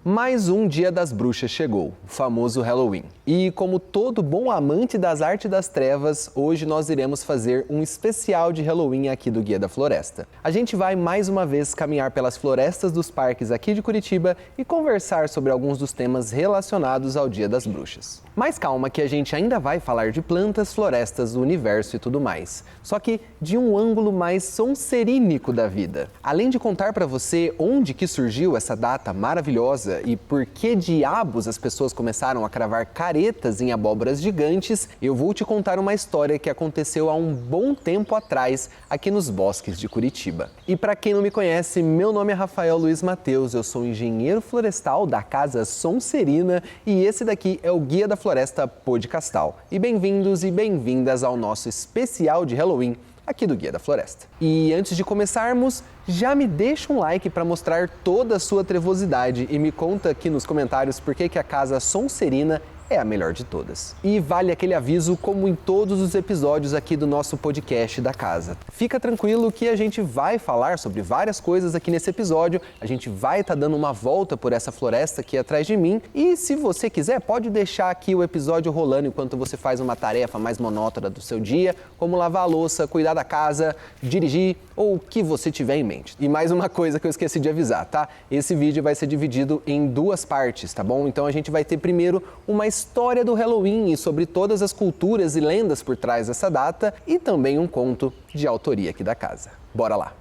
Mais um Dia das Bruxas chegou, o famoso Halloween. E como todo bom amante das artes das trevas, hoje nós iremos fazer um especial de Halloween aqui do Guia da Floresta. A gente vai mais uma vez caminhar pelas florestas dos parques aqui de Curitiba e conversar sobre alguns dos temas relacionados ao Dia das Bruxas. Mas calma que a gente ainda vai falar de plantas, florestas, universo e tudo mais. Só que de um ângulo mais sonserínico da vida. Além de contar para você onde que surgiu essa data maravilhosa e por que diabos as pessoas começaram a cravar caretas em abóboras gigantes, eu vou te contar uma história que aconteceu há um bom tempo atrás aqui nos bosques de Curitiba. E para quem não me conhece, meu nome é Rafael Luiz Mateus, eu sou engenheiro florestal da Casa Sonserina e esse daqui é o Guia da Floresta Podcastal. E bem-vindos e bem-vindas ao nosso especial de Halloween aqui do Guia da Floresta. E antes de começarmos, já me deixa um like para mostrar toda a sua trevosidade e me conta aqui nos comentários por que a Casa Sonserina é a melhor de todas. E vale aquele aviso como em todos os episódios aqui do nosso podcast da casa. Fica tranquilo que a gente vai falar sobre várias coisas aqui nesse episódio, a gente vai estar dando uma volta por essa floresta aqui atrás de mim e se você quiser pode deixar aqui o episódio rolando enquanto você faz uma tarefa mais monótona do seu dia, como lavar a louça, cuidar da casa, dirigir ou o que você tiver em mente. E mais uma coisa que eu esqueci de avisar, tá? Esse vídeo vai ser dividido em duas partes, tá bom? Então a gente vai ter primeiro uma história do Halloween e sobre todas as culturas e lendas por trás dessa data e também um conto de autoria aqui da casa. Bora lá!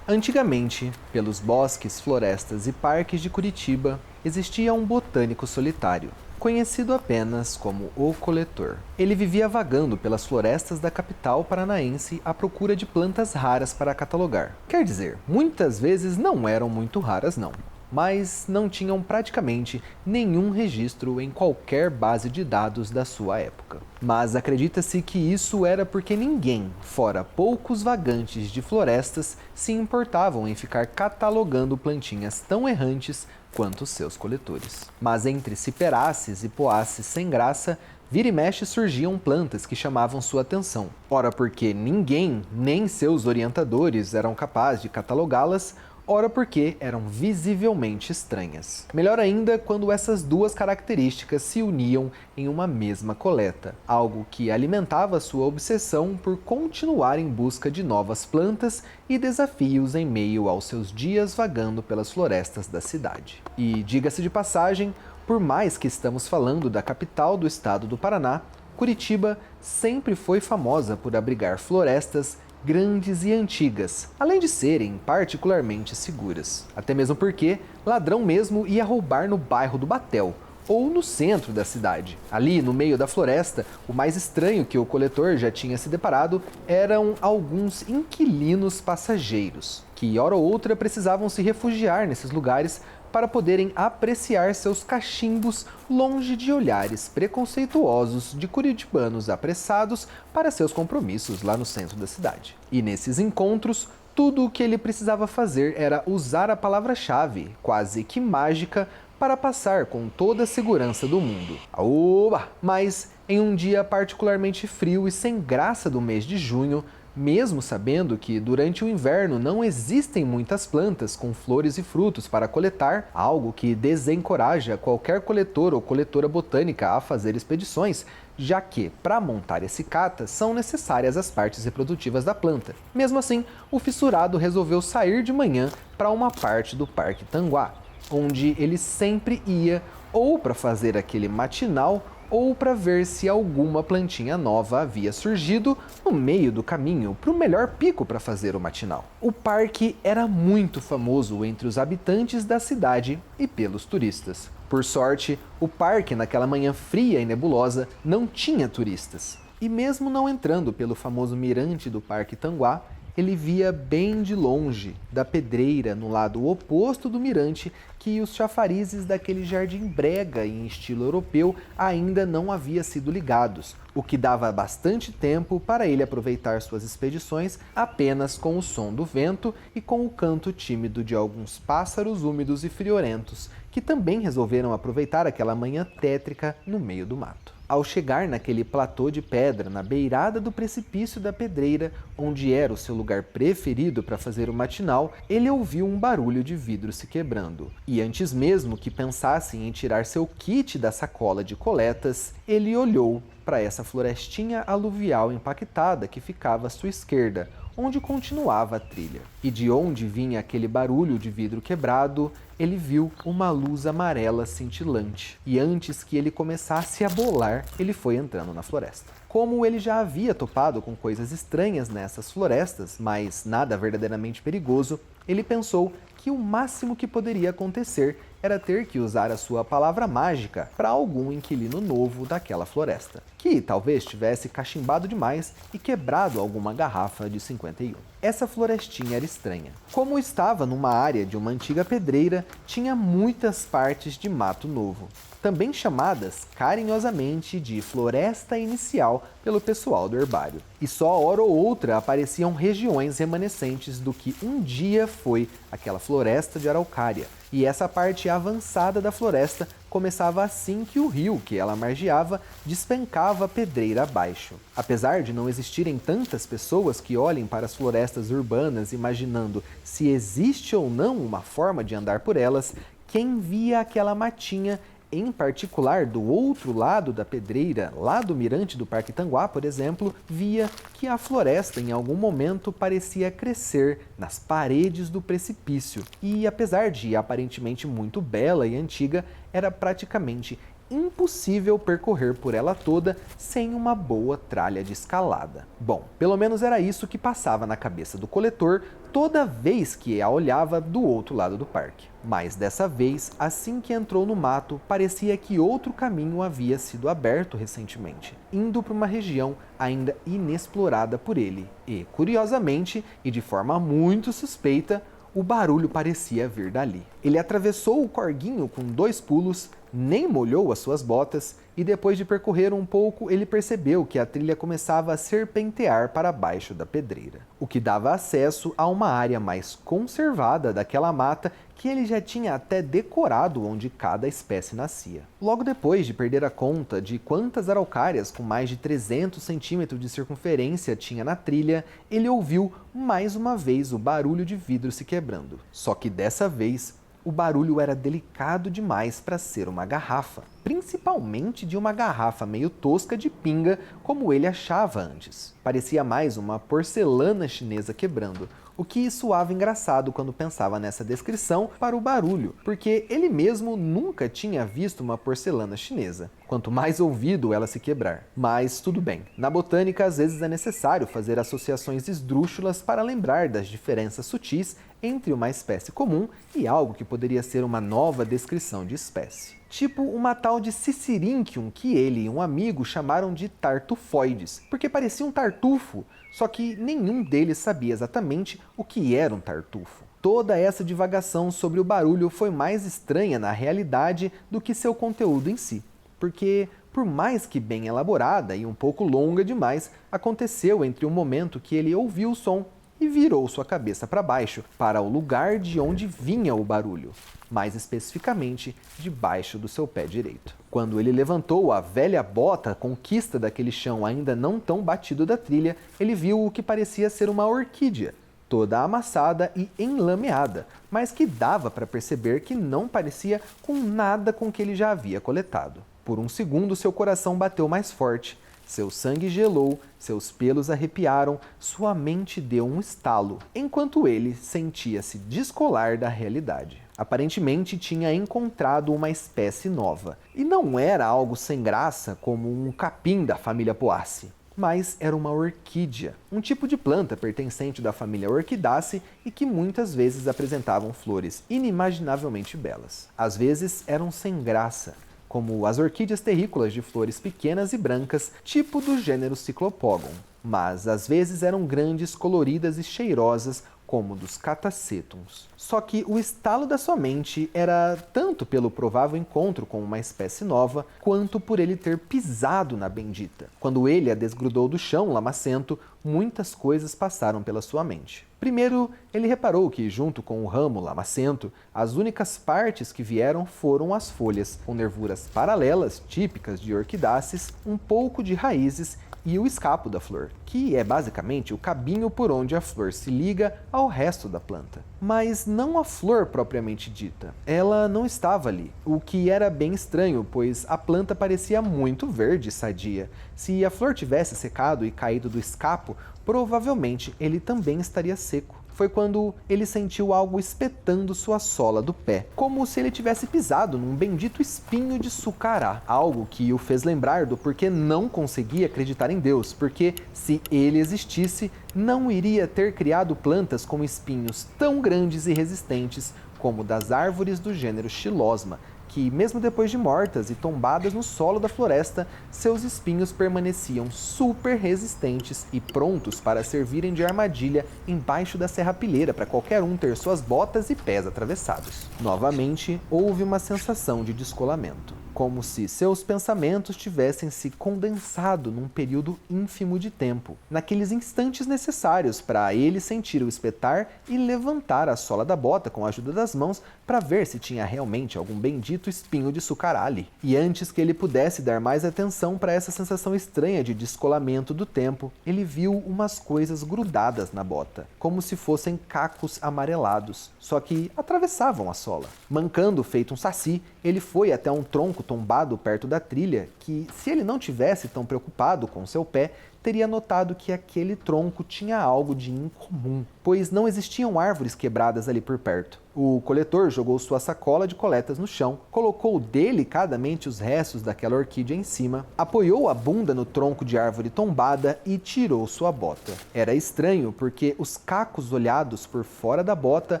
Antigamente, pelos bosques, florestas e parques de Curitiba, existia um botânico solitário, conhecido apenas como o Coletor. Ele vivia vagando pelas florestas da capital paranaense à procura de plantas raras para catalogar. Quer dizer, muitas vezes não eram muito raras não, mas não tinham praticamente nenhum registro em qualquer base de dados da sua época. Mas acredita-se que isso era porque ninguém, fora poucos vagantes de florestas, se importavam em ficar catalogando plantinhas tão errantes quanto seus coletores. Mas entre ciperaces e poaces sem graça, vira e mexe surgiam plantas que chamavam sua atenção. Ora porque ninguém, nem seus orientadores, eram capazes de catalogá-las, ora porque eram visivelmente estranhas. Melhor ainda quando essas duas características se uniam em uma mesma coleta, algo que alimentava sua obsessão por continuar em busca de novas plantas e desafios em meio aos seus dias vagando pelas florestas da cidade. E diga-se de passagem, por mais que estamos falando da capital do estado do Paraná, Curitiba sempre foi famosa por abrigar florestas grandes e antigas, além de serem particularmente seguras. Até mesmo porque ladrão mesmo ia roubar no bairro do Batel, ou no centro da cidade. Ali, no meio da floresta, o mais estranho que o coletor já tinha se deparado eram alguns inquilinos passageiros, que hora ou outra precisavam se refugiar nesses lugares para poderem apreciar seus cachimbos longe de olhares preconceituosos de curitibanos apressados para seus compromissos lá no centro da cidade. E nesses encontros, tudo o que ele precisava fazer era usar a palavra-chave, quase que mágica, para passar com toda a segurança do mundo. Aoba! Mas em um dia particularmente frio e sem graça do mês de junho, mesmo sabendo que durante o inverno não existem muitas plantas com flores e frutos para coletar, algo que desencoraja qualquer coletor ou coletora botânica a fazer expedições, já que, para montar esse cata, são necessárias as partes reprodutivas da planta. Mesmo assim, o fissurado resolveu sair de manhã para uma parte do Parque Tanguá, onde ele sempre ia ou para fazer aquele matinal ou para ver se alguma plantinha nova havia surgido no meio do caminho para o melhor pico para fazer o matinal. O parque era muito famoso entre os habitantes da cidade e pelos turistas. Por sorte, o parque naquela manhã fria e nebulosa não tinha turistas. E mesmo não entrando pelo famoso mirante do Parque Tanguá, ele via bem de longe, da pedreira no lado oposto do mirante, que os chafarizes daquele jardim brega em estilo europeu ainda não haviam sido ligados, o que dava bastante tempo para ele aproveitar suas expedições apenas com o som do vento e com o canto tímido de alguns pássaros úmidos e friorentos, que também resolveram aproveitar aquela manhã tétrica no meio do mato. Ao chegar naquele platô de pedra na beirada do precipício da pedreira, onde era o seu lugar preferido para fazer o matinal, ele ouviu um barulho de vidro se quebrando. E antes mesmo que pensasse em tirar seu kit da sacola de coletas, ele olhou para essa florestinha aluvial impactada que ficava à sua esquerda, onde continuava a trilha. E de onde vinha aquele barulho de vidro quebrado, ele viu uma luz amarela cintilante. E antes que ele começasse a bolar, ele foi entrando na floresta. Como ele já havia topado com coisas estranhas nessas florestas, mas nada verdadeiramente perigoso, ele pensou que o máximo que poderia acontecer era ter que usar a sua palavra mágica para algum inquilino novo daquela floresta, que talvez tivesse cachimbado demais e quebrado alguma garrafa de 51. Essa florestinha era estranha. Como estava numa área de uma antiga pedreira, tinha muitas partes de mato novo, também chamadas carinhosamente de floresta inicial pelo pessoal do herbário. E só hora ou outra apareciam regiões remanescentes do que um dia foi aquela floresta de araucária. E essa parte avançada da floresta começava assim que o rio que ela margeava despencava pedreira abaixo. Apesar de não existirem tantas pessoas que olhem para as florestas urbanas imaginando se existe ou não uma forma de andar por elas, quem via aquela matinha, em particular do outro lado da pedreira, lá do mirante do Parque Tanguá, por exemplo, via que a floresta em algum momento parecia crescer nas paredes do precipício. E apesar de aparentemente muito bela e antiga, era praticamente impossível percorrer por ela toda sem uma boa tralha de escalada. Bom, pelo menos era isso que passava na cabeça do coletor toda vez que a olhava do outro lado do parque. Mas dessa vez, assim que entrou no mato, parecia que outro caminho havia sido aberto recentemente, indo para uma região ainda inexplorada por ele. E, curiosamente, e de forma muito suspeita, o barulho parecia vir dali. Ele atravessou o corguinho com 2 pulos, nem molhou as suas botas e depois de percorrer um pouco, ele percebeu que a trilha começava a serpentear para baixo da pedreira, o que dava acesso a uma área mais conservada daquela mata que ele já tinha até decorado onde cada espécie nascia. Logo depois de perder a conta de quantas araucárias com mais de 300 centímetros de circunferência tinha na trilha, ele ouviu mais uma vez o barulho de vidro se quebrando. Só que dessa vez, o barulho era delicado demais para ser uma garrafa, principalmente de uma garrafa meio tosca de pinga, como ele achava antes. Parecia mais uma porcelana chinesa quebrando, o que soava engraçado quando pensava nessa descrição para o barulho, porque ele mesmo nunca tinha visto uma porcelana chinesa, quanto mais ouvido ela se quebrar. Mas tudo bem, na botânica às vezes é necessário fazer associações esdrúxulas para lembrar das diferenças sutis entre uma espécie comum e algo que poderia ser uma nova descrição de espécie. Tipo uma tal de Cicerinchium que ele e um amigo chamaram de tartufoides, porque parecia um tartufo, só que nenhum deles sabia exatamente o que era um tartufo. Toda essa divagação sobre o barulho foi mais estranha na realidade do que seu conteúdo em si, porque, por mais que bem elaborada e um pouco longa demais, aconteceu entre o momento que ele ouviu o som e virou sua cabeça para baixo, para o lugar de onde vinha o barulho, mais especificamente debaixo do seu pé direito. Quando ele levantou a velha bota conquista daquele chão ainda não tão batido da trilha, ele viu o que parecia ser uma orquídea, toda amassada e enlameada, mas que dava para perceber que não parecia com nada com que ele já havia coletado. Por um segundo, seu coração bateu mais forte. Seu sangue gelou, seus pelos arrepiaram, sua mente deu um estalo, enquanto ele sentia-se descolar da realidade. Aparentemente tinha encontrado uma espécie nova, e não era algo sem graça como um capim da família Poaceae, mas era uma orquídea, um tipo de planta pertencente da família Orquidaceae e que muitas vezes apresentavam flores inimaginavelmente belas. Às vezes eram sem graça, como as orquídeas terrícolas de flores pequenas e brancas, tipo do gênero Cyclopogon, mas às vezes eram grandes, coloridas e cheirosas, como dos catacetums. Só que o estalo da sua mente era tanto pelo provável encontro com uma espécie nova, quanto por ele ter pisado na bendita. Quando ele a desgrudou do chão lamacento, muitas coisas passaram pela sua mente. Primeiro, ele reparou que, junto com o ramo lamacento, as únicas partes que vieram foram as folhas, com nervuras paralelas típicas de orquidáceas, um pouco de raízes e o escapo da flor, que é basicamente o cabinho por onde a flor se liga ao resto da planta. Mas não a flor propriamente dita. Ela não estava ali, o que era bem estranho, pois a planta parecia muito verde e sadia. Se a flor tivesse secado e caído do escapo, provavelmente ele também estaria seco. Foi quando ele sentiu algo espetando sua sola do pé, como se ele tivesse pisado num bendito espinho de sucará. Algo que o fez lembrar do porquê não conseguia acreditar em Deus, porque se ele existisse, não iria ter criado plantas com espinhos tão grandes e resistentes como das árvores do gênero Xilosma, que, mesmo depois de mortas e tombadas no solo da floresta, seus espinhos permaneciam super resistentes e prontos para servirem de armadilha embaixo da serrapilheira para qualquer um ter suas botas e pés atravessados. Novamente, houve uma sensação de descolamento, como se seus pensamentos tivessem se condensado num período ínfimo de tempo, naqueles instantes necessários para ele sentir o espetar e levantar a sola da bota com a ajuda das mãos para ver se tinha realmente algum bendito espinho de sucará ali. E antes que ele pudesse dar mais atenção para essa sensação estranha de descolamento do tempo, ele viu umas coisas grudadas na bota, como se fossem cacos amarelados, só que atravessavam a sola. Mancando feito um saci, ele foi até um tronco tombado perto da trilha que, se ele não tivesse tão preocupado com seu pé, teria notado que aquele tronco tinha algo de incomum, pois não existiam árvores quebradas ali por perto. O coletor jogou sua sacola de coletas no chão, colocou delicadamente os restos daquela orquídea em cima, apoiou a bunda no tronco de árvore tombada e tirou sua bota. Era estranho porque os cacos olhados por fora da bota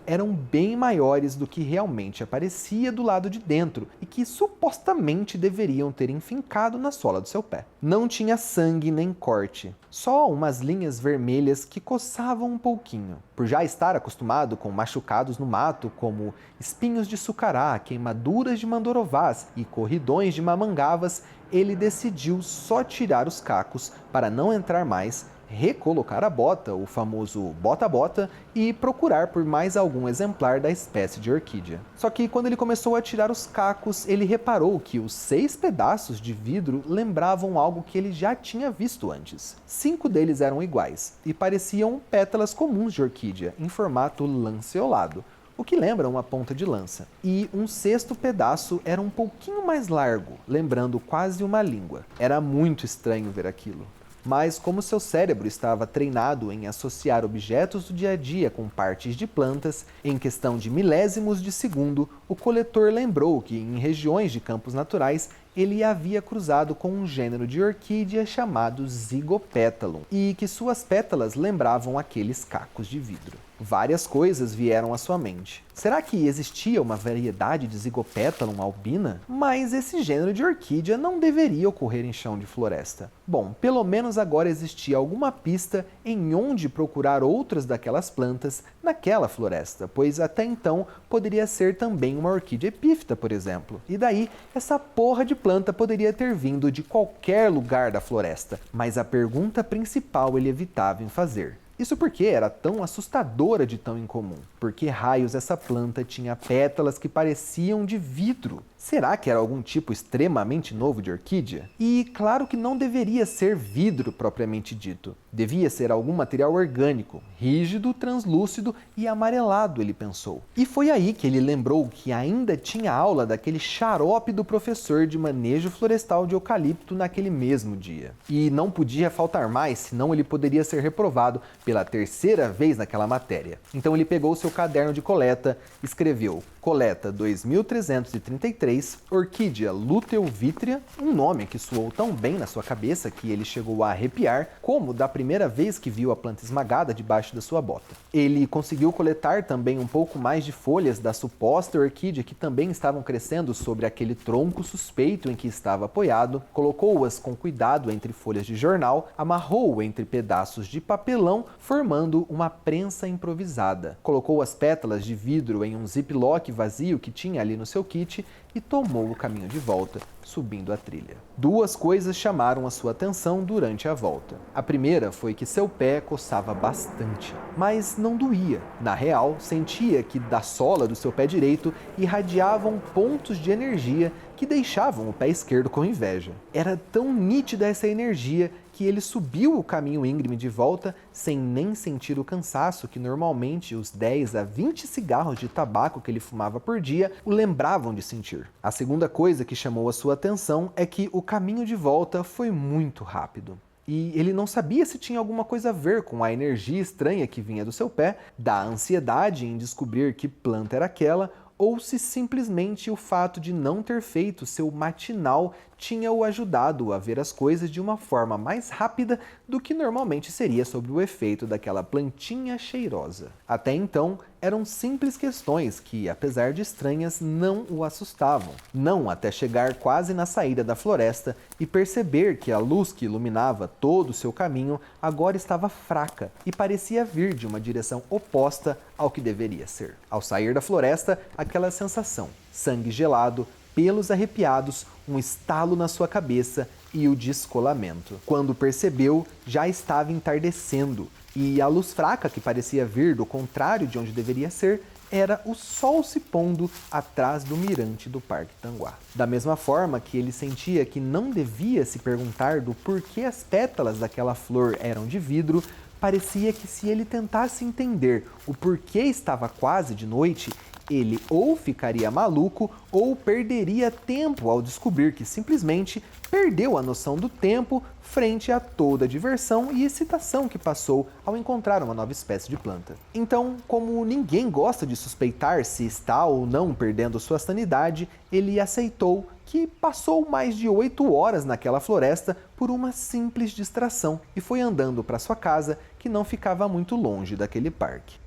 eram bem maiores do que realmente aparecia do lado de dentro e que supostamente deveriam ter enfincado na sola do seu pé. Não tinha sangue nem corte, só umas linhas vermelhas que coçavam um pouquinho. Por já estar acostumado com machucados no mato, como espinhos de sucará, queimaduras de mandorovás e corridões de mamangavas, ele decidiu só tirar os cacos para não entrar mais, recolocar a bota, o famoso bota-bota, e procurar por mais algum exemplar da espécie de orquídea. Só que quando ele começou a tirar os cacos, ele reparou que os 6 pedaços de vidro lembravam algo que ele já tinha visto antes. 5 deles eram iguais e pareciam pétalas comuns de orquídea, em formato lanceolado, o que lembra uma ponta de lança. E um 6º pedaço era um pouquinho mais largo, lembrando quase uma língua. Era muito estranho ver aquilo. Mas como seu cérebro estava treinado em associar objetos do dia a dia com partes de plantas, em questão de milésimos de segundo, o coletor lembrou que em regiões de campos naturais ele havia cruzado com um gênero de orquídea chamado Zygopétalum, e que suas pétalas lembravam aqueles cacos de vidro. Várias coisas vieram à sua mente. Será que existia uma variedade de Zygopétalum albina? Mas esse gênero de orquídea não deveria ocorrer em chão de floresta. Bom, pelo menos agora existia alguma pista em onde procurar outras daquelas plantas naquela floresta, pois até então poderia ser também uma orquídea epífita, por exemplo. E daí, essa porra de planta poderia ter vindo de qualquer lugar da floresta. Mas a pergunta principal ele evitava em fazer. Isso porque era tão assustadora de tão incomum. Por que raios essa planta tinha pétalas que pareciam de vidro? Será que era algum tipo extremamente novo de orquídea? E claro que não deveria ser vidro propriamente dito. Devia ser algum material orgânico, rígido, translúcido e amarelado, ele pensou. E foi aí que ele lembrou que ainda tinha aula daquele xarope do professor de manejo florestal de eucalipto naquele mesmo dia. E não podia faltar mais, senão ele poderia ser reprovado pela 3ª vez naquela matéria. Então ele pegou seu caderno de coleta, escreveu coleta 2333 vez, Orquídea luteovítrea, um nome que soou tão bem na sua cabeça que ele chegou a arrepiar, como da primeira vez que viu a planta esmagada debaixo da sua bota. Ele conseguiu coletar também um pouco mais de folhas da suposta orquídea que também estavam crescendo sobre aquele tronco suspeito em que estava apoiado, colocou-as com cuidado entre folhas de jornal, amarrou entre pedaços de papelão, formando uma prensa improvisada. Colocou as pétalas de vidro em um ziplock vazio que tinha ali no seu kit e tomou o caminho de volta, subindo a trilha. Duas coisas chamaram a sua atenção durante a volta. A primeira foi que seu pé coçava bastante, mas não doía. Na real, sentia que da sola do seu pé direito irradiavam pontos de energia que deixavam o pé esquerdo com inveja. Era tão nítida essa energia que ele subiu o caminho íngreme de volta sem nem sentir o cansaço que normalmente os 10 a 20 cigarros de tabaco que ele fumava por dia o lembravam de sentir. A segunda coisa que chamou a sua atenção é que o caminho de volta foi muito rápido. E ele não sabia se tinha alguma coisa a ver com a energia estranha que vinha do seu pé, da ansiedade em descobrir que planta era aquela, ou se simplesmente o fato de não ter feito seu matinal tinha o ajudado a ver as coisas de uma forma mais rápida do que normalmente seria sob o efeito daquela plantinha cheirosa. Até então, eram simples questões que, apesar de estranhas, não o assustavam. Não até chegar quase na saída da floresta e perceber que a luz que iluminava todo o seu caminho agora estava fraca e parecia vir de uma direção oposta ao que deveria ser. Ao sair da floresta, aquela sensação, sangue gelado, pelos arrepiados, um estalo na sua cabeça e o descolamento. Quando percebeu, já estava entardecendo e a luz fraca que parecia vir do contrário de onde deveria ser era o sol se pondo atrás do mirante do Parque Tanguá. Da mesma forma que ele sentia que não devia se perguntar do porquê as pétalas daquela flor eram de vidro, parecia que se ele tentasse entender o porquê estava quase de noite, ele ou ficaria maluco ou perderia tempo ao descobrir que simplesmente perdeu a noção do tempo frente a toda a diversão e excitação que passou ao encontrar uma nova espécie de planta. Então, como ninguém gosta de suspeitar se está ou não perdendo sua sanidade, ele aceitou que passou mais de 8 horas naquela floresta por uma simples distração e foi andando para sua casa, que não ficava muito longe daquele parque.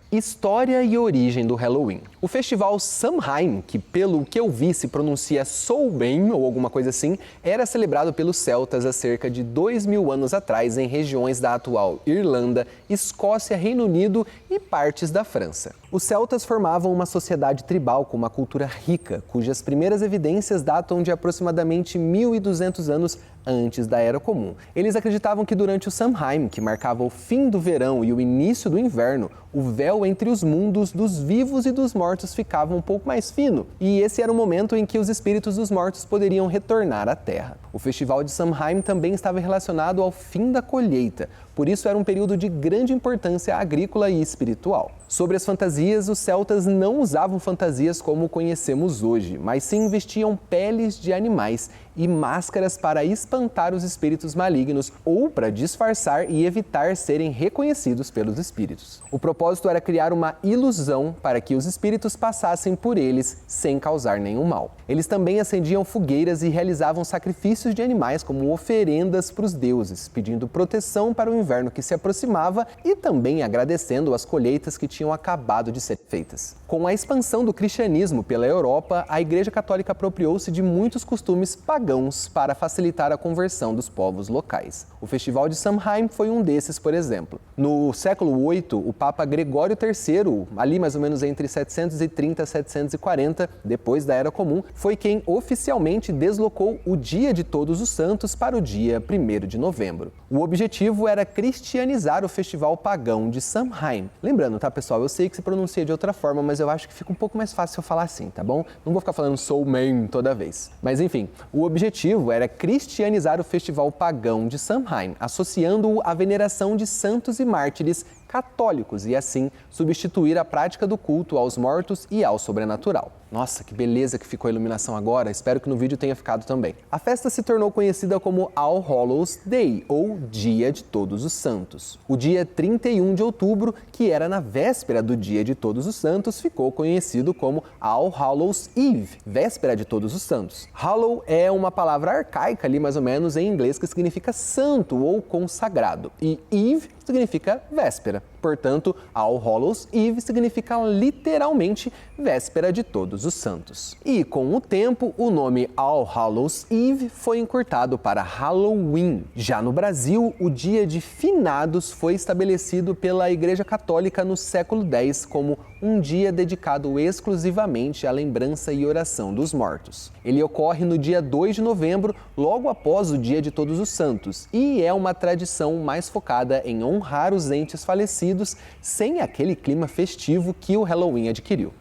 História e origem do Halloween. O festival Samhain, que pelo que eu vi se pronuncia Samhain ou alguma coisa assim, era celebrado pelos celtas há cerca de 2000 anos atrás em regiões da atual Irlanda, Escócia, Reino Unido e partes da França. Os celtas formavam uma sociedade tribal com uma cultura rica, cujas primeiras evidências datam de aproximadamente 1200 anos antes da Era Comum. Eles acreditavam que durante o Samhain, que marcava o fim do verão e o início do inverno, o véu entre os mundos dos vivos e dos mortos ficava um pouco mais fino, e esse era o momento em que os espíritos dos mortos poderiam retornar à Terra. O festival de Samhain também estava relacionado ao fim da colheita, por isso era um período de grande importância agrícola e espiritual. Sobre as fantasias, os celtas não usavam fantasias como conhecemos hoje, mas sim vestiam peles de animais e máscaras para espantar os espíritos malignos ou para disfarçar e evitar serem reconhecidos pelos espíritos. O propósito era criar uma ilusão para que os espíritos passassem por eles sem causar nenhum mal. Eles também acendiam fogueiras e realizavam sacrifícios de animais como oferendas para os deuses, pedindo proteção para o inverno que se aproximava e também agradecendo as colheitas que tinham acabado de ser feitas. Com a expansão do cristianismo pela Europa, a Igreja Católica apropriou-se de muitos costumes pagãos para facilitar a conversão dos povos locais. O Festival de Samhain foi um desses, por exemplo. No século VIII, o Papa Gregório III, ali mais ou menos entre 730 e 740, depois da Era Comum, foi quem oficialmente deslocou o Dia de Todos os Santos para o dia 1º de novembro. O objetivo era cristianizar o festival pagão de Samhain. Lembrando, tá, pessoal? Eu sei que se pronuncia de outra forma, mas eu acho que fica um pouco mais fácil eu falar assim, tá bom? Não vou ficar falando Samhain toda vez. Mas enfim, o objetivo era cristianizar o festival pagão de Samhain, associando-o à veneração de santos e mártires católicos e, assim, substituir a prática do culto aos mortos e ao sobrenatural. Nossa, que beleza que ficou a iluminação agora, espero que no vídeo tenha ficado também. A festa se tornou conhecida como All Hallows Day, ou Dia de Todos os Santos. O dia 31 de outubro, que era na véspera do Dia de Todos os Santos, ficou conhecido como All Hallows Eve, véspera de Todos os Santos. Hallow é uma palavra arcaica ali, mais ou menos, em inglês, que significa santo ou consagrado, e Eve significa véspera. Portanto, All Hallows Eve significa literalmente véspera de Todos os Santos. E com o tempo, o nome All Hallows Eve foi encurtado para Halloween. Já no Brasil, o dia de finados foi estabelecido pela Igreja Católica no século X como um dia dedicado exclusivamente à lembrança e oração dos mortos. Ele ocorre no dia 2 de novembro, logo após o Dia de Todos os Santos, e é uma tradição mais focada em honrar os entes falecidos sem aquele clima festivo que o Halloween adquiriu.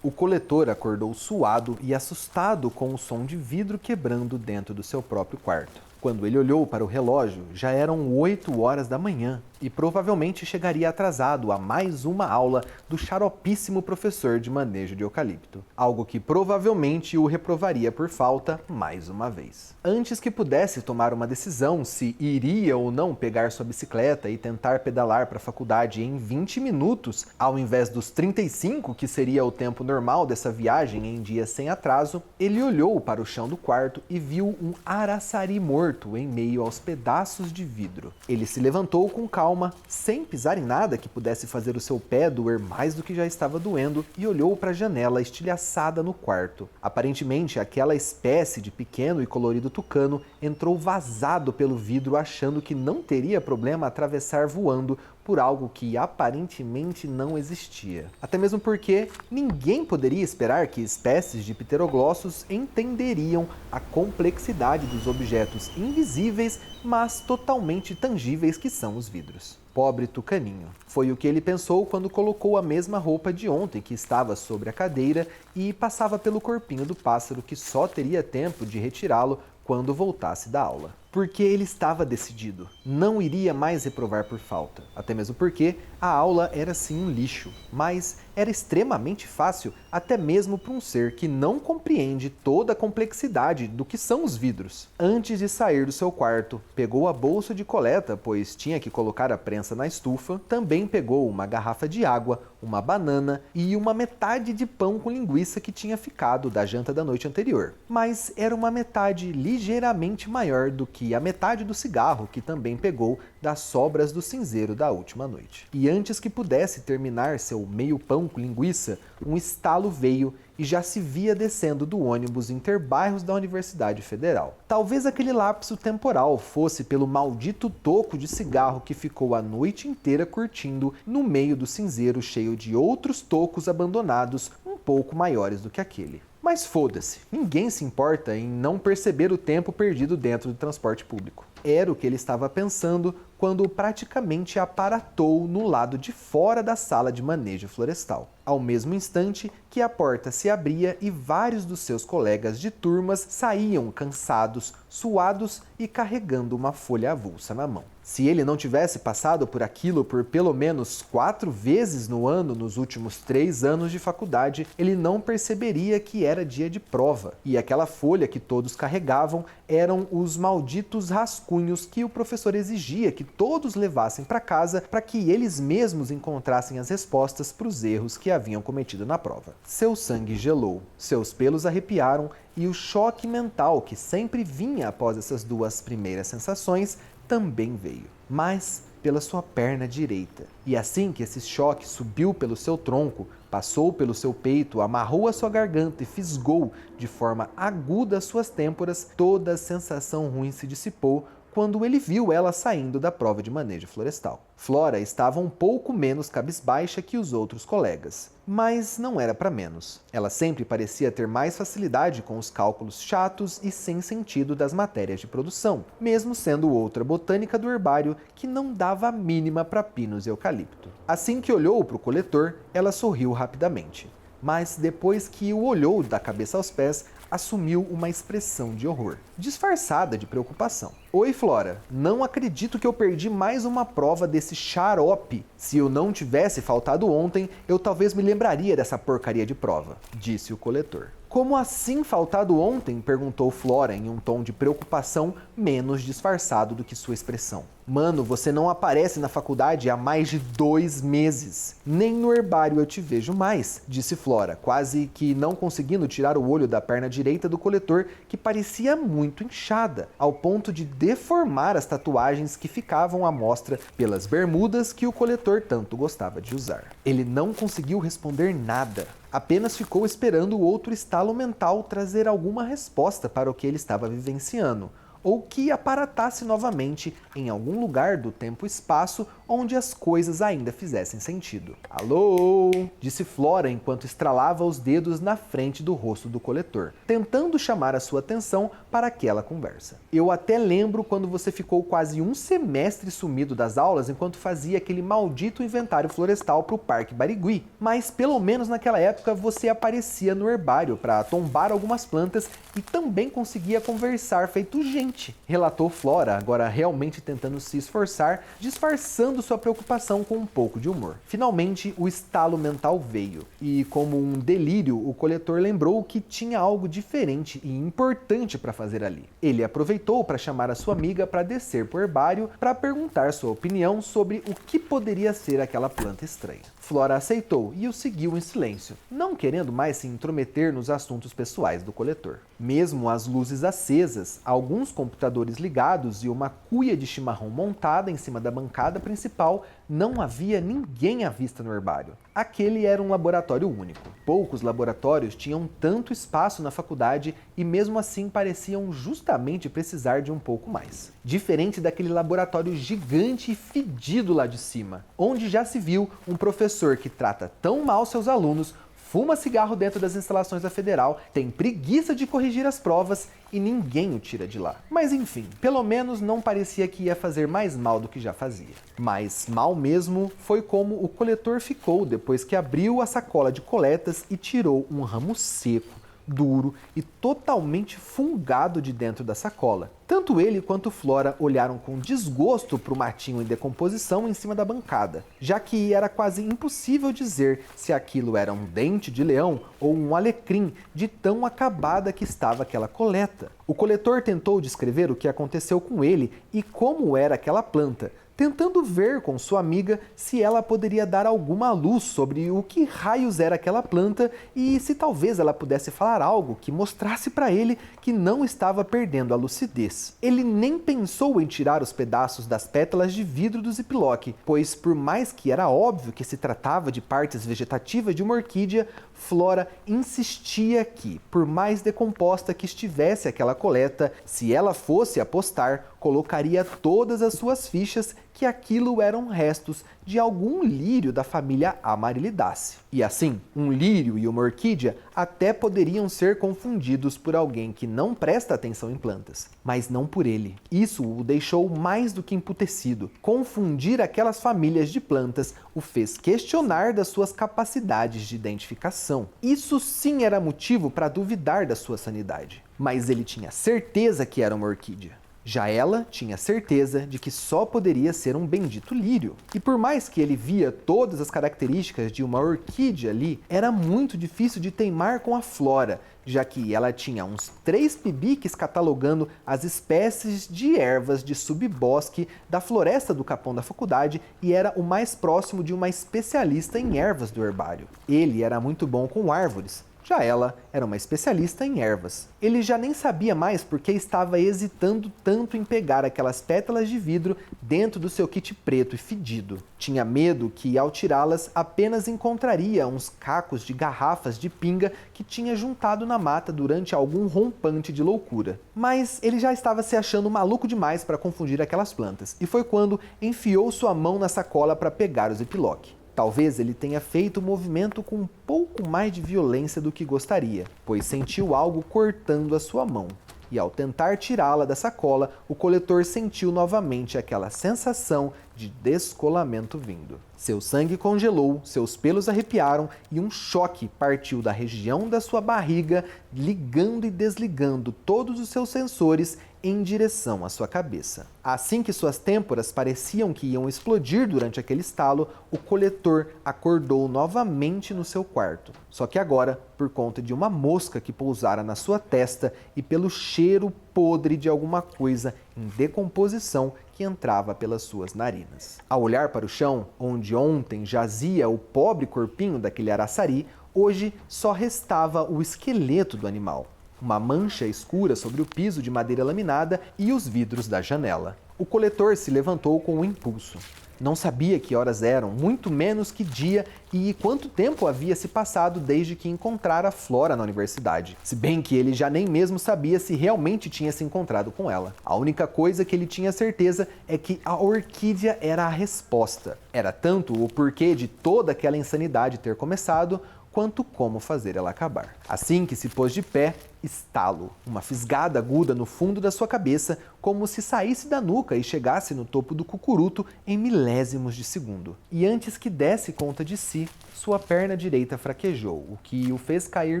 O coletor acordou suado e assustado com o som de vidro quebrando dentro do seu próprio quarto. Quando ele olhou para o relógio, já eram 8 horas da manhã e provavelmente chegaria atrasado a mais uma aula do xaropíssimo professor de manejo de eucalipto, algo que provavelmente o reprovaria por falta mais uma vez. Antes que pudesse tomar uma decisão se iria ou não pegar sua bicicleta e tentar pedalar para a faculdade em 20 minutos, ao invés dos 35, que seria o tempo normal dessa viagem em dias sem atraso, ele olhou para o chão do quarto e viu um araçari morto em meio aos pedaços de vidro. Ele se levantou com calma, sem pisar em nada que pudesse fazer o seu pé doer mais do que já estava doendo, e olhou para a janela estilhaçada no quarto. Aparentemente, aquela espécie de pequeno e colorido tucano entrou vazado pelo vidro, achando que não teria problema atravessar voando por algo que aparentemente não existia. Até mesmo porque ninguém poderia esperar que espécies de pteroglossos entenderiam a complexidade dos objetos invisíveis, mas totalmente tangíveis que são os vidros. Pobre tucaninho. Foi o que ele pensou quando colocou a mesma roupa de ontem que estava sobre a cadeira e passava pelo corpinho do pássaro, que só teria tempo de retirá-lo quando voltasse da aula. Porque ele estava decidido, não iria mais reprovar por falta. Até mesmo porque a aula era sim um lixo, mas era extremamente fácil até mesmo para um ser que não compreende toda a complexidade do que são os vidros. Antes de sair do seu quarto, pegou a bolsa de coleta, pois tinha que colocar a prensa na estufa, também pegou uma garrafa de água, uma banana e uma metade de pão com linguiça que tinha ficado da janta da noite anterior. Mas era uma metade ligeiramente maior do que a metade do cigarro que também pegou das sobras do cinzeiro da última noite. E antes que pudesse terminar seu meio pão com linguiça, um estalo veio e já se via descendo do ônibus interbairros da Universidade Federal. Talvez aquele lapso temporal fosse pelo maldito toco de cigarro que ficou a noite inteira curtindo no meio do cinzeiro cheio de outros tocos abandonados um pouco maiores do que aquele. Mas foda-se, ninguém se importa em não perceber o tempo perdido dentro do transporte público. Era o que ele estava pensando quando praticamente aparatou no lado de fora da sala de manejo florestal. Ao mesmo instante que a porta se abria e vários dos seus colegas de turmas saíam cansados, suados e carregando uma folha avulsa na mão. Se ele não tivesse passado por aquilo por pelo menos 4 vezes no ano nos últimos 3 anos de faculdade, ele não perceberia que era dia de prova. E aquela folha que todos carregavam eram os malditos rascunhos que o professor exigia que todos levassem para casa para que eles mesmos encontrassem as respostas para os erros que haviam cometido na prova. Seu sangue gelou, seus pelos arrepiaram e o choque mental que sempre vinha após essas duas primeiras sensações também veio, mas pela sua perna direita. E assim que esse choque subiu pelo seu tronco, passou pelo seu peito, amarrou a sua garganta e fisgou de forma aguda as suas têmporas, toda a sensação ruim se dissipou quando ele viu ela saindo da prova de manejo florestal. Flora estava um pouco menos cabisbaixa que os outros colegas, mas não era para menos. Ela sempre parecia ter mais facilidade com os cálculos chatos e sem sentido das matérias de produção, mesmo sendo outra botânica do herbário que não dava a mínima para pinos e eucalipto. Assim que olhou para o coletor, ela sorriu rapidamente. mas depois que o olhou da cabeça aos pés, assumiu uma expressão de horror, disfarçada de preocupação. Oi, Flora, não acredito que eu perdi mais uma prova desse xarope. Se eu não tivesse faltado ontem, eu talvez me lembraria dessa porcaria de prova, disse o coletor. Como assim faltado ontem? Perguntou Flora em um tom de preocupação menos disfarçado do que sua expressão. Mano, você não aparece na faculdade há mais de 2 meses. Nem no herbário eu te vejo mais, disse Flora, quase que não conseguindo tirar o olho da perna direita do coletor, que parecia muito inchada, ao ponto de deformar as tatuagens que ficavam à mostra pelas bermudas que o coletor tanto gostava de usar. Ele não conseguiu responder nada. Apenas ficou esperando o outro estalo mental trazer alguma resposta para o que ele estava vivenciando, ou que aparatasse novamente em algum lugar do tempo e espaço onde as coisas ainda fizessem sentido. Alô? Disse Flora enquanto estralava os dedos na frente do rosto do coletor, tentando chamar a sua atenção para aquela conversa. Eu até lembro quando você ficou quase um semestre sumido das aulas enquanto fazia aquele maldito inventário florestal para o Parque Barigui, mas pelo menos naquela época você aparecia no herbário para tombar algumas plantas e também conseguia conversar feito gente, relatou Flora, agora realmente tentando se esforçar, disfarçando sua preocupação com um pouco de humor. Finalmente, o estalo mental veio, e como um delírio, o coletor lembrou que tinha algo diferente e importante para fazer ali. Ele aproveitou para chamar a sua amiga para descer para o herbário para perguntar sua opinião sobre o que poderia ser aquela planta estranha. Flora aceitou e o seguiu em silêncio, não querendo mais se intrometer nos assuntos pessoais do coletor. Mesmo as luzes acesas, alguns computadores ligados e uma cuia de chimarrão montada em cima da bancada principal, não havia ninguém à vista no herbário. Aquele era um laboratório único. Poucos laboratórios tinham tanto espaço na faculdade e mesmo assim pareciam justamente precisar de um pouco mais. Diferente daquele laboratório gigante e fedido lá de cima, onde já se viu um professor que trata tão mal seus alunos, fuma cigarro dentro das instalações da Federal, tem preguiça de corrigir as provas e ninguém o tira de lá. Mas enfim, pelo menos não parecia que ia fazer mais mal do que já fazia. Mas mal mesmo foi como o coletor ficou depois que abriu a sacola de coletas e tirou um ramo seco, duro e totalmente fungado de dentro da sacola. Tanto ele quanto Flora olharam com desgosto para o matinho em decomposição em cima da bancada, já que era quase impossível dizer se aquilo era um dente de leão ou um alecrim de tão acabada que estava aquela coleta. O coletor tentou descrever o que aconteceu com ele e como era aquela planta, tentando ver com sua amiga se ela poderia dar alguma luz sobre o que raios era aquela planta e se talvez ela pudesse falar algo que mostrasse para ele que não estava perdendo a lucidez. Ele nem pensou em tirar os pedaços das pétalas de vidro do ziplock, pois por mais que era óbvio que se tratava de partes vegetativas de uma orquídea, Flora insistia que, por mais decomposta que estivesse aquela coleta, se ela fosse apostar, colocaria todas as suas fichas que aquilo eram restos de algum lírio da família Amarilidaceae. E assim, um lírio e uma orquídea até poderiam ser confundidos por alguém que não presta atenção em plantas, mas não por ele. Isso o deixou mais do que emputecido. Confundir aquelas famílias de plantas o fez questionar das suas capacidades de identificação. Isso sim era motivo para duvidar da sua sanidade. Mas ele tinha certeza que era uma orquídea. Já ela tinha certeza de que só poderia ser um bendito lírio. E por mais que ele via todas as características de uma orquídea ali, era muito difícil de teimar com a Flora, já que ela tinha uns 3 pibiques catalogando as espécies de ervas de subbosque da floresta do Capão da faculdade e era o mais próximo de uma especialista em ervas do herbário. Ele era muito bom com árvores. Já ela era uma especialista em ervas. Ele já nem sabia mais porque estava hesitando tanto em pegar aquelas pétalas de vidro dentro do seu kit preto e fedido. Tinha medo que, ao tirá-las, apenas encontraria uns cacos de garrafas de pinga que tinha juntado na mata durante algum rompante de loucura. Mas ele já estava se achando maluco demais para confundir aquelas plantas, e foi quando enfiou sua mão na sacola para pegar o ziplock. Talvez ele tenha feito o movimento com um pouco mais de violência do que gostaria, pois sentiu algo cortando a sua mão. e ao tentar tirá-la da sacola, o coletor sentiu novamente aquela sensação de descolamento vindo. Seu sangue congelou, seus pelos arrepiaram e um choque partiu da região da sua barriga, ligando e desligando todos os seus sensores em direção à sua cabeça. Assim que suas têmporas pareciam que iam explodir durante aquele estalo, o coletor acordou novamente no seu quarto. Só que agora, por conta de uma mosca que pousara na sua testa e pelo cheiro podre de alguma coisa em decomposição que entrava pelas suas narinas. Ao olhar para o chão, onde ontem jazia o pobre corpinho daquele araçari, hoje só restava o esqueleto do animal. Uma mancha escura sobre o piso de madeira laminada e os vidros da janela. O coletor se levantou com um impulso. Não sabia que horas eram, muito menos que dia e quanto tempo havia se passado desde que encontrara Flora na universidade. Se bem que ele já nem mesmo sabia se realmente tinha se encontrado com ela. A única coisa que ele tinha certeza é que a orquídea era a resposta. Era tanto o porquê de toda aquela insanidade ter começado, quanto como fazer ela acabar. Assim que se pôs de pé, estalo, uma fisgada aguda no fundo da sua cabeça, como se saísse da nuca e chegasse no topo do cucuruto em milésimos de segundo. E antes que desse conta de si, sua perna direita fraquejou, o que o fez cair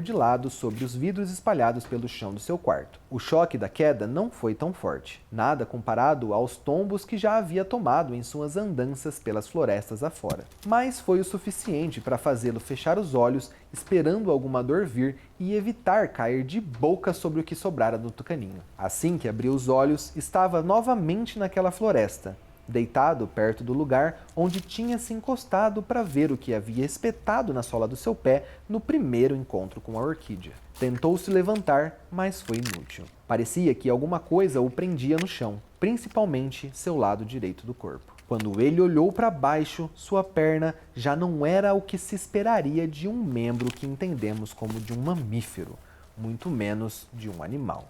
de lado sobre os vidros espalhados pelo chão do seu quarto. O choque da queda não foi tão forte, nada comparado aos tombos que já havia tomado em suas andanças pelas florestas afora. Mas foi o suficiente para fazê-lo fechar os olhos, esperando alguma dor vir e evitar cair de boca sobre o que sobrara do tucaninho. Assim que abriu os olhos, estava novamente naquela floresta, deitado perto do lugar onde tinha se encostado para ver o que havia espetado na sola do seu pé no primeiro encontro com a orquídea. Tentou se levantar, mas foi inútil. Parecia que alguma coisa o prendia no chão, principalmente seu lado direito do corpo. Quando ele olhou para baixo, sua perna já não era o que se esperaria de um membro que entendemos como de um mamífero, muito menos de um animal.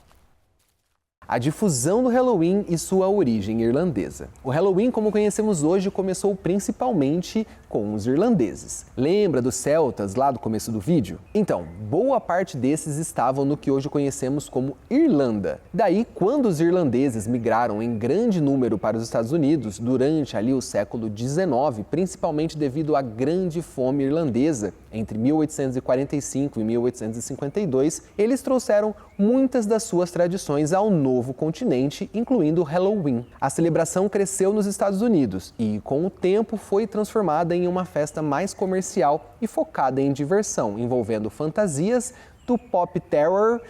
A difusão do Halloween e sua origem irlandesa. O Halloween, como conhecemos hoje, começou principalmente com os irlandeses. Lembra dos celtas lá do começo do vídeo? Então, boa parte desses estavam no que hoje conhecemos como Irlanda. Daí, quando os irlandeses migraram em grande número para os Estados Unidos durante ali o século XIX, principalmente devido à grande fome irlandesa entre 1845 e 1852, eles trouxeram muitas das suas tradições ao novo continente, incluindo o Halloween. A celebração cresceu nos Estados Unidos e, com o tempo, foi transformada em uma festa mais comercial e focada em diversão, envolvendo fantasias do pop terror,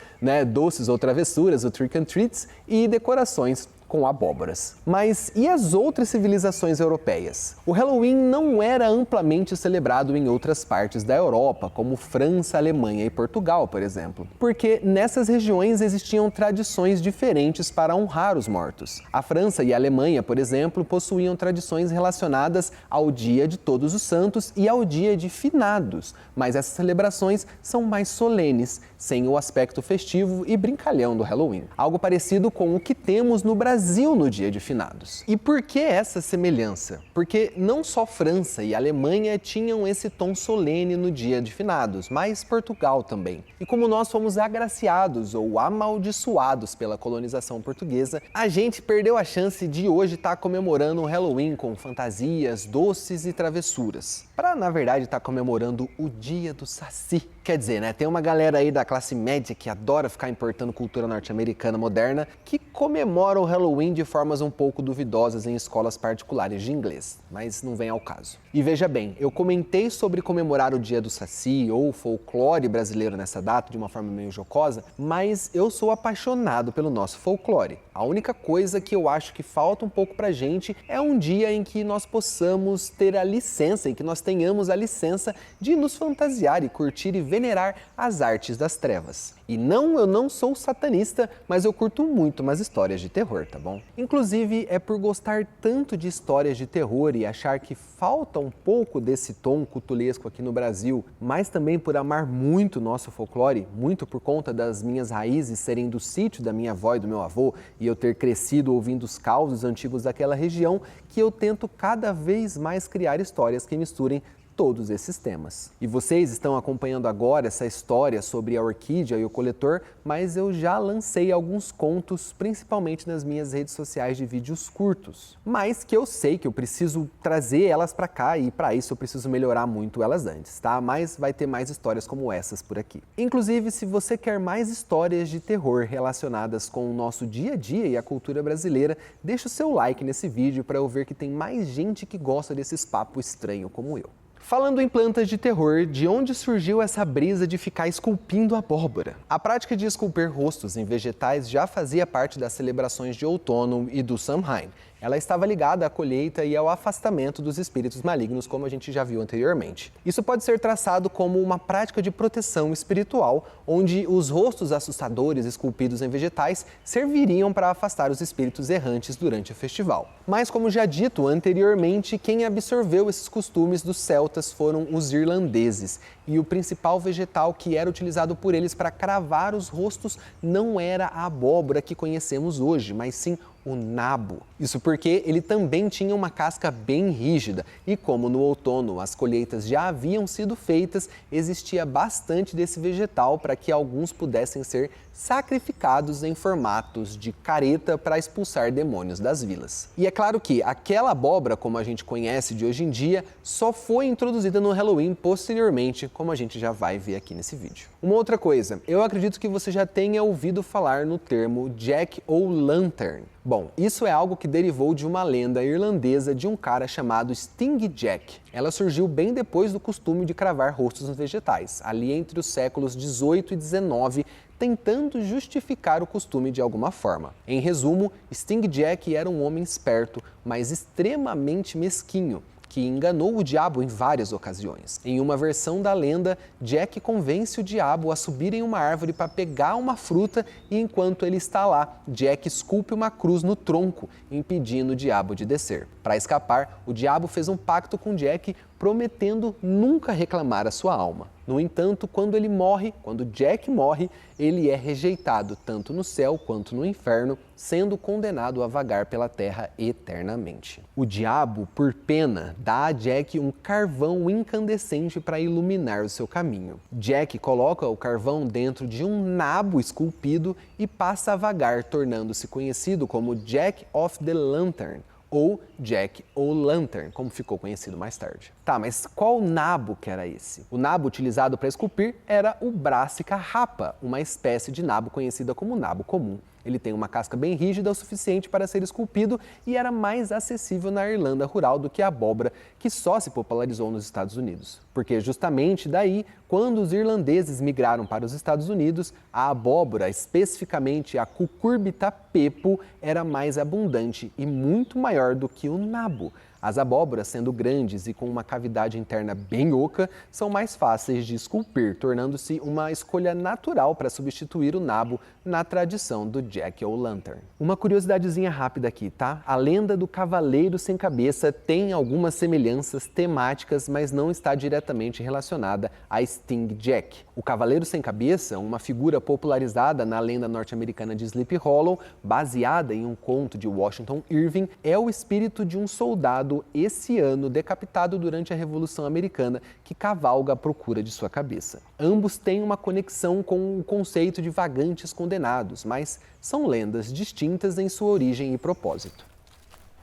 doces ou travessuras, o trick and treats, e decorações com abóboras. Mas e as outras civilizações europeias? O Halloween não era amplamente celebrado em outras partes da Europa, como França, Alemanha e Portugal, por exemplo, porque nessas regiões existiam tradições diferentes para honrar os mortos. A França e a Alemanha, por exemplo, possuíam tradições relacionadas ao Dia de Todos os Santos e ao Dia de Finados, mas essas celebrações são mais solenes, sem o aspecto festivo e brincalhão do Halloween. Algo parecido com o que temos no Brasil no Dia de Finados. E por que essa semelhança? Porque não só França e Alemanha tinham esse tom solene no Dia de Finados, mas Portugal também. E como nós fomos agraciados ou amaldiçoados pela colonização portuguesa, a gente perdeu a chance de hoje estar comemorando o Halloween com fantasias, doces e travessuras. Para, na verdade, estar comemorando o Dia do Saci. Quer dizer, tem uma galera aí da classe média que adora ficar importando cultura norte-americana moderna que comemora o Halloween de formas um pouco duvidosas em escolas particulares de inglês, mas não vem ao caso. E veja bem, eu comentei sobre comemorar o Dia do Saci ou o folclore brasileiro nessa data de uma forma meio jocosa, mas eu sou apaixonado pelo nosso folclore. A única coisa que eu acho que falta um pouco pra gente é um dia em que nós possamos ter a licença, em que nós tenhamos a licença de nos fantasiar e curtir e venerar as artes das trevas. E não, eu não sou satanista, mas eu curto muito umas histórias de terror, tá bom? Inclusive, é por gostar tanto de histórias de terror e achar que falta um pouco desse tom cutulesco aqui no Brasil, mas também por amar muito o nosso folclore, muito por conta das minhas raízes serem do sítio da minha avó e do meu avô, e eu ter crescido ouvindo os causos antigos daquela região, que eu tento cada vez mais criar histórias que misturem todos esses temas. E vocês estão acompanhando agora essa história sobre a orquídea e o coletor, mas eu já lancei alguns contos, principalmente nas minhas redes sociais de vídeos curtos. Mas que eu sei que eu preciso trazer elas para cá e para isso eu preciso melhorar muito elas antes, tá? Mas vai ter mais histórias como essas por aqui. Inclusive, se você quer mais histórias de terror relacionadas com o nosso dia a dia e a cultura brasileira, deixa o seu like nesse vídeo para eu ver que tem mais gente que gosta desses papos estranhos como eu. Falando em plantas de terror, de onde surgiu essa brisa de ficar esculpindo abóbora? A prática de esculpir rostos em vegetais já fazia parte das celebrações de outono e do Samhain. Ela estava ligada à colheita e ao afastamento dos espíritos malignos, como a gente já viu anteriormente. Isso pode ser traçado como uma prática de proteção espiritual, onde os rostos assustadores esculpidos em vegetais serviriam para afastar os espíritos errantes durante o festival. Mas, como já dito anteriormente, quem absorveu esses costumes dos celtas foram os irlandeses. E o principal vegetal que era utilizado por eles para cravar os rostos não era a abóbora que conhecemos hoje, mas sim o nabo. Isso porque ele também tinha uma casca bem rígida e como no outono as colheitas já haviam sido feitas, existia bastante desse vegetal para que alguns pudessem ser sacrificados em formatos de careta para expulsar demônios das vilas. E é claro que aquela abóbora, como a gente conhece de hoje em dia, só foi introduzida no Halloween posteriormente, como a gente já vai ver aqui nesse vídeo. Uma outra coisa, eu acredito que você já tenha ouvido falar no termo Jack-o'-lantern. Bom, isso é algo que derivou de uma lenda irlandesa de um cara chamado Sting Jack. Ela surgiu bem depois do costume de cravar rostos nos vegetais, ali entre os séculos 18 e 19, tentando justificar o costume de alguma forma. Em resumo, Sting Jack era um homem esperto, mas extremamente mesquinho, que enganou o diabo em várias ocasiões. Em uma versão da lenda, Jack convence o diabo a subir em uma árvore para pegar uma fruta e enquanto ele está lá, Jack esculpe uma cruz no tronco, impedindo o diabo de descer. Para escapar, o diabo fez um pacto com Jack, prometendo nunca reclamar a sua alma. No entanto, quando Jack morre, ele é rejeitado tanto no céu quanto no inferno, sendo condenado a vagar pela terra eternamente. O diabo, por pena, dá a Jack um carvão incandescente para iluminar o seu caminho. Jack coloca o carvão dentro de um nabo esculpido e passa a vagar, tornando-se conhecido como Jack of the Lantern, ou Jack-o'-lantern, como ficou conhecido mais tarde. Tá, mas qual nabo que era esse? O nabo utilizado para esculpir era o Brassica rapa, uma espécie de nabo conhecida como nabo comum. Ele tem uma casca bem rígida o suficiente para ser esculpido e era mais acessível na Irlanda rural do que a abóbora, que só se popularizou nos Estados Unidos. Porque justamente daí, quando os irlandeses migraram para os Estados Unidos, a abóbora, especificamente a Cucurbita pepo, era mais abundante e muito maior do que o nabo. As abóboras, sendo grandes e com uma cavidade interna bem oca, são mais fáceis de esculpir, tornando-se uma escolha natural para substituir o nabo na tradição do Jack-o'-lantern. Uma curiosidadezinha rápida aqui, tá? A lenda do Cavaleiro Sem Cabeça tem algumas semelhanças temáticas, mas não está diretamente relacionada a Sting Jack. O Cavaleiro Sem Cabeça, uma figura popularizada na lenda norte-americana de Sleepy Hollow, baseada em um conto de Washington Irving, é o espírito de um soldado esse ano decapitado durante a Revolução Americana que cavalga à procura de sua cabeça. Ambos têm uma conexão com o conceito de vagantes condenados, mas são lendas distintas em sua origem e propósito.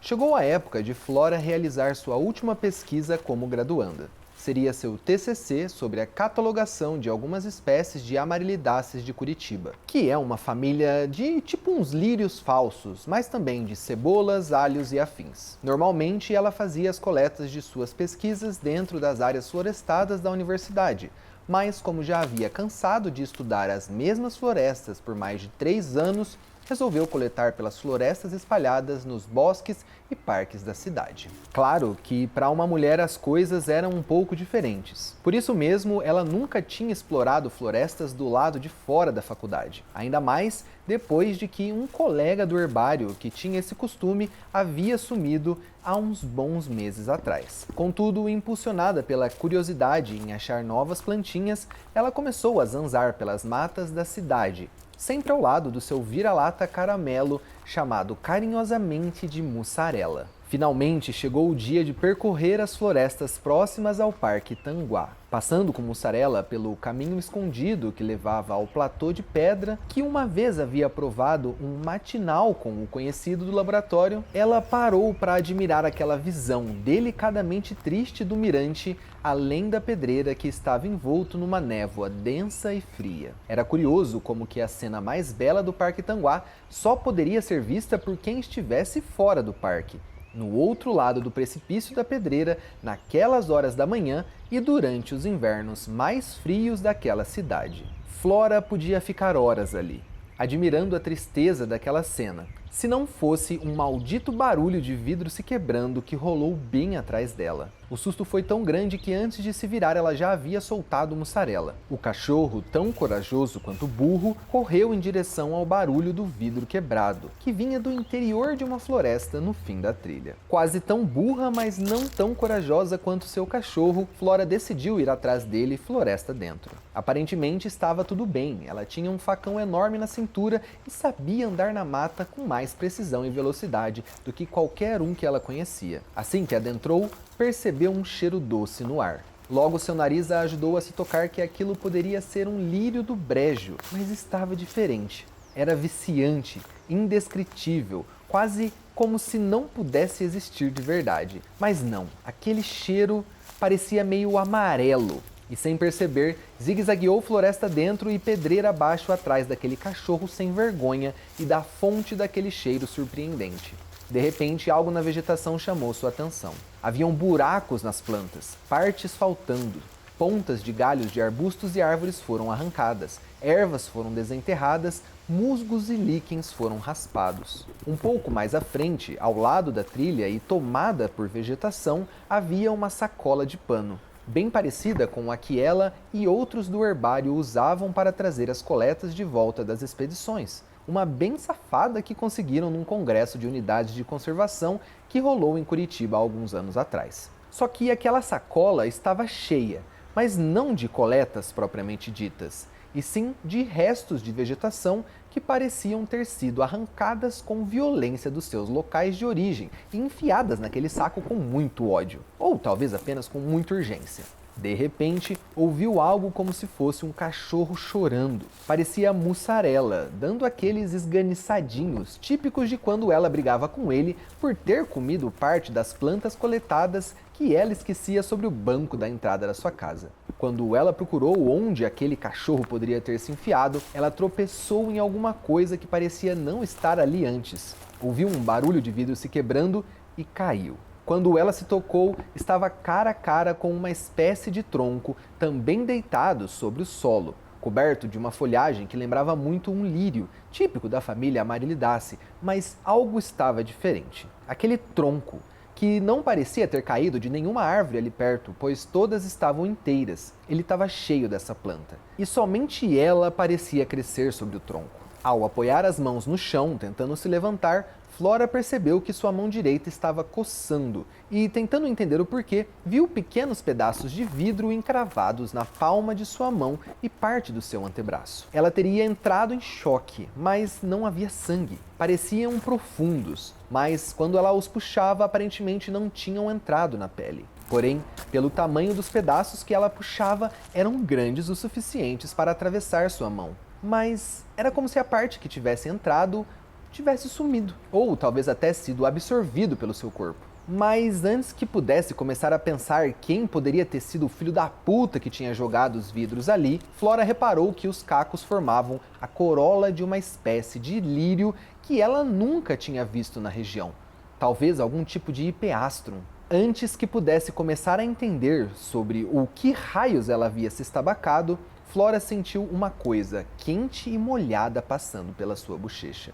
Chegou a época de Flora realizar sua última pesquisa como graduanda. Seria seu TCC sobre a catalogação de algumas espécies de Amarilidáceas de Curitiba, que é uma família de tipo uns lírios falsos, mas também de cebolas, alhos e afins. Normalmente ela fazia as coletas de suas pesquisas dentro das áreas florestadas da universidade, mas como já havia cansado de estudar as mesmas florestas por mais de 3 anos, resolveu coletar pelas florestas espalhadas nos bosques e parques da cidade. Claro que para uma mulher as coisas eram um pouco diferentes. Por isso mesmo, ela nunca tinha explorado florestas do lado de fora da faculdade. Ainda mais depois de que um colega do herbário que tinha esse costume havia sumido há uns bons meses atrás. Contudo, impulsionada pela curiosidade em achar novas plantinhas, ela começou a zanzar pelas matas da cidade, sempre ao lado do seu vira-lata caramelo, chamado carinhosamente de mussarela. Finalmente chegou o dia de percorrer as florestas próximas ao Parque Tanguá, passando com Mussarela pelo caminho escondido que levava ao platô de pedra que uma vez havia provado um matinal com o conhecido do laboratório. Ela parou para admirar aquela visão delicadamente triste do mirante além da pedreira que estava envolto numa névoa densa e fria. Era curioso como que a cena mais bela do Parque Tanguá só poderia ser vista por quem estivesse fora do parque, no outro lado do precipício da pedreira, naquelas horas da manhã e durante os invernos mais frios daquela cidade. Flora podia ficar horas ali, admirando a tristeza daquela cena, se não fosse um maldito barulho de vidro se quebrando que rolou bem atrás dela. O susto foi tão grande que antes de se virar ela já havia soltado Mussarela. O cachorro, tão corajoso quanto burro, correu em direção ao barulho do vidro quebrado, que vinha do interior de uma floresta no fim da trilha. Quase tão burra, mas não tão corajosa quanto seu cachorro, Flora decidiu ir atrás dele floresta dentro. Aparentemente estava tudo bem, ela tinha um facão enorme na cintura e sabia andar na mata com mais precisão e velocidade do que qualquer um que ela conhecia. Assim que adentrou, percebeu um cheiro doce no ar. Logo seu nariz a ajudou a se tocar que aquilo poderia ser um lírio do brejo, mas estava diferente. Era viciante, indescritível, quase como se não pudesse existir de verdade. Mas não, aquele cheiro parecia meio amarelo. E sem perceber, zigue-zagueou floresta dentro e pedreira abaixo atrás daquele cachorro sem vergonha e da fonte daquele cheiro surpreendente. De repente, algo na vegetação chamou sua atenção. Haviam buracos nas plantas, partes faltando. Pontas de galhos de arbustos e árvores foram arrancadas, ervas foram desenterradas, musgos e líquens foram raspados. Um pouco mais à frente, ao lado da trilha e tomada por vegetação, havia uma sacola de pano, bem parecida com a que ela e outros do herbário usavam para trazer as coletas de volta das expedições. Uma bem safada que conseguiram num congresso de unidades de conservação que rolou em Curitiba há alguns anos atrás. Só que aquela sacola estava cheia, mas não de coletas propriamente ditas, e sim de restos de vegetação que pareciam ter sido arrancadas com violência dos seus locais de origem e enfiadas naquele saco com muito ódio, ou talvez apenas com muita urgência. De repente, ouviu algo como se fosse um cachorro chorando. Parecia Mussarela, dando aqueles esganiçadinhos típicos de quando ela brigava com ele por ter comido parte das plantas coletadas que ela esquecia sobre o banco da entrada da sua casa. Quando ela procurou onde aquele cachorro poderia ter se enfiado, ela tropeçou em alguma coisa que parecia não estar ali antes. Ouviu um barulho de vidro se quebrando e caiu. Quando ela se tocou, estava cara a cara com uma espécie de tronco, também deitado sobre o solo, coberto de uma folhagem que lembrava muito um lírio, típico da família Amarilidaceae, mas algo estava diferente. Aquele tronco, que não parecia ter caído de nenhuma árvore ali perto, pois todas estavam inteiras. Ele estava cheio dessa planta, e somente ela parecia crescer sobre o tronco. Ao apoiar as mãos no chão, tentando se levantar, Flora percebeu que sua mão direita estava coçando e, tentando entender o porquê, viu pequenos pedaços de vidro encravados na palma de sua mão e parte do seu antebraço. Ela teria entrado em choque, mas não havia sangue. Pareciam profundos, mas quando ela os puxava, aparentemente não tinham entrado na pele. Porém, pelo tamanho dos pedaços que ela puxava, eram grandes o suficientes para atravessar sua mão. Mas era como se a parte que tivesse entrado tivesse sumido, ou talvez até sido absorvido pelo seu corpo. Mas antes que pudesse começar a pensar quem poderia ter sido o filho da puta que tinha jogado os vidros ali, Flora reparou que os cacos formavam a corola de uma espécie de lírio que ela nunca tinha visto na região. Talvez algum tipo de hipeastrum. Antes que pudesse começar a entender sobre o que raios ela havia se estabacado, Flora sentiu uma coisa quente e molhada passando pela sua bochecha.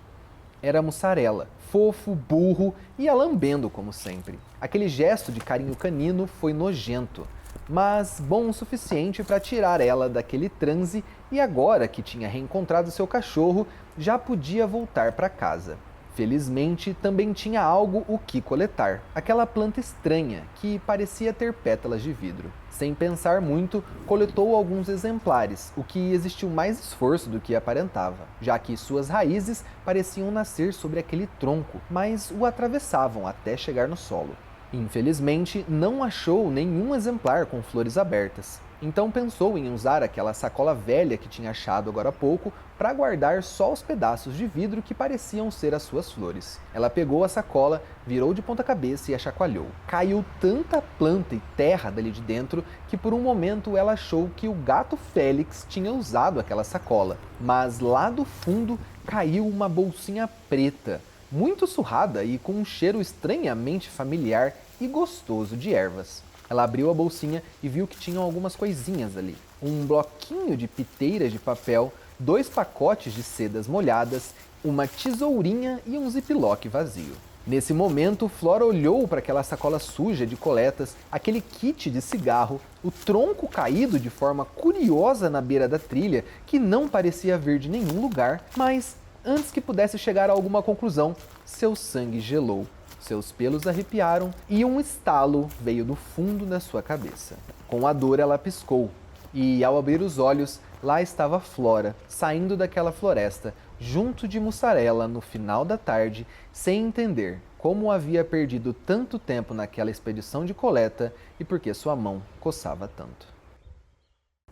Era Mussarela, fofo, burro e a lambendo como sempre. Aquele gesto de carinho canino foi nojento, mas bom o suficiente para tirar ela daquele transe e agora que tinha reencontrado seu cachorro, já podia voltar para casa. Felizmente, também tinha algo o que coletar, aquela planta estranha que parecia ter pétalas de vidro. Sem pensar muito, coletou alguns exemplares, o que existiu mais esforço do que aparentava, já que suas raízes pareciam nascer sobre aquele tronco, mas o atravessavam até chegar no solo. Infelizmente, não achou nenhum exemplar com flores abertas. Então pensou em usar aquela sacola velha que tinha achado agora há pouco para guardar só os pedaços de vidro que pareciam ser as suas flores. Ela pegou a sacola, virou de ponta cabeça e a chacoalhou. Caiu tanta planta e terra dali de dentro que por um momento ela achou que o gato Félix tinha usado aquela sacola. Mas lá do fundo caiu uma bolsinha preta, muito surrada e com um cheiro estranhamente familiar e gostoso de ervas. Ela abriu a bolsinha e viu que tinham algumas coisinhas ali. Um bloquinho de piteiras de papel, 2 pacotes de sedas molhadas, uma tesourinha e um ziplock vazio. Nesse momento, Flora olhou para aquela sacola suja de coletas, aquele kit de cigarro, o tronco caído de forma curiosa na beira da trilha, que não parecia vir de nenhum lugar, mas antes que pudesse chegar a alguma conclusão, seu sangue gelou. Seus pelos arrepiaram e um estalo veio do fundo da sua cabeça. Com a dor, ela piscou e, ao abrir os olhos, lá estava Flora, saindo daquela floresta, junto de Mussarela no final da tarde, sem entender como havia perdido tanto tempo naquela expedição de coleta e por que sua mão coçava tanto.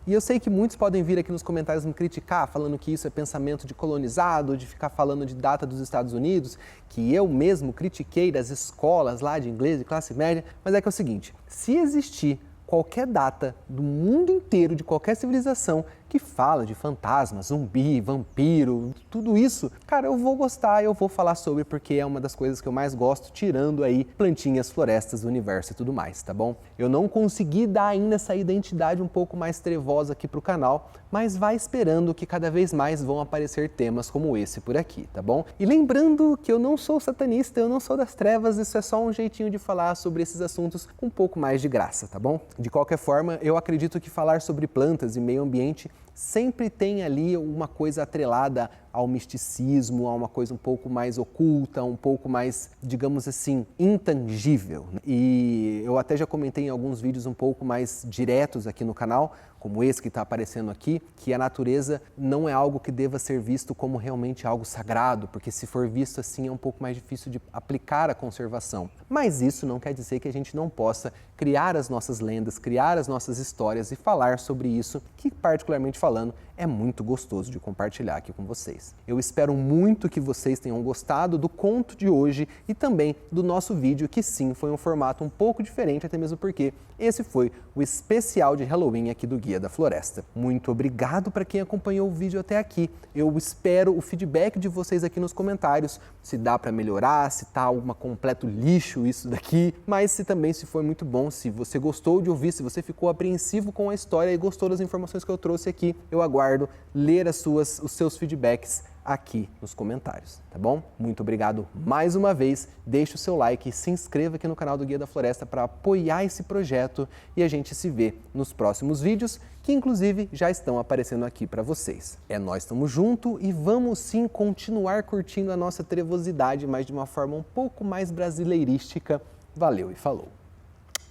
E eu sei que muitos podem vir aqui nos comentários me criticar, falando que isso é pensamento de colonizado, de ficar falando de data dos Estados Unidos, que eu mesmo critiquei das escolas lá de inglês de classe média, mas é que é o seguinte, se existir qualquer data do mundo inteiro, de qualquer civilização, que fala de fantasma, zumbi, vampiro, tudo isso, cara, eu vou gostar, eu vou falar sobre, porque é uma das coisas que eu mais gosto, tirando aí plantinhas, florestas do universo e tudo mais, tá bom? Eu não consegui dar ainda essa identidade um pouco mais trevosa aqui pro canal, mas vai esperando que cada vez mais vão aparecer temas como esse por aqui, tá bom? E lembrando que eu não sou satanista, eu não sou das trevas, isso é só um jeitinho de falar sobre esses assuntos com um pouco mais de graça, tá bom? De qualquer forma, eu acredito que falar sobre plantas e meio ambiente sempre tem ali uma coisa atrelada ao misticismo, a uma coisa um pouco mais oculta, um pouco mais, digamos assim, intangível. E eu até já comentei em alguns vídeos um pouco mais diretos aqui no canal, como esse que está aparecendo aqui, que a natureza não é algo que deva ser visto como realmente algo sagrado, porque se for visto assim é um pouco mais difícil de aplicar a conservação. Mas isso não quer dizer que a gente não possa criar as nossas lendas, criar as nossas histórias e falar sobre isso, que particularmente falando é muito gostoso de compartilhar aqui com vocês. Eu espero muito que vocês tenham gostado do conto de hoje e também do nosso vídeo, que sim, foi um formato um pouco diferente, até mesmo porque esse foi o especial de Halloween aqui do Guia da Floresta. Muito obrigado para quem acompanhou o vídeo até aqui. Eu espero o feedback de vocês aqui nos comentários, se dá para melhorar, se tá um completo lixo isso daqui, mas se foi muito bom, se você gostou de ouvir, se você ficou apreensivo com a história e gostou das informações que eu trouxe aqui, eu aguardo ler os seus feedbacks aqui nos comentários, tá bom? Muito obrigado mais uma vez, deixe o seu like e se inscreva aqui no canal do Guia da Floresta para apoiar esse projeto e a gente se vê nos próximos vídeos, que inclusive já estão aparecendo aqui para vocês. Nós estamos juntos e vamos sim continuar curtindo a nossa trevosidade, mas de uma forma um pouco mais brasileirística. Valeu e falou!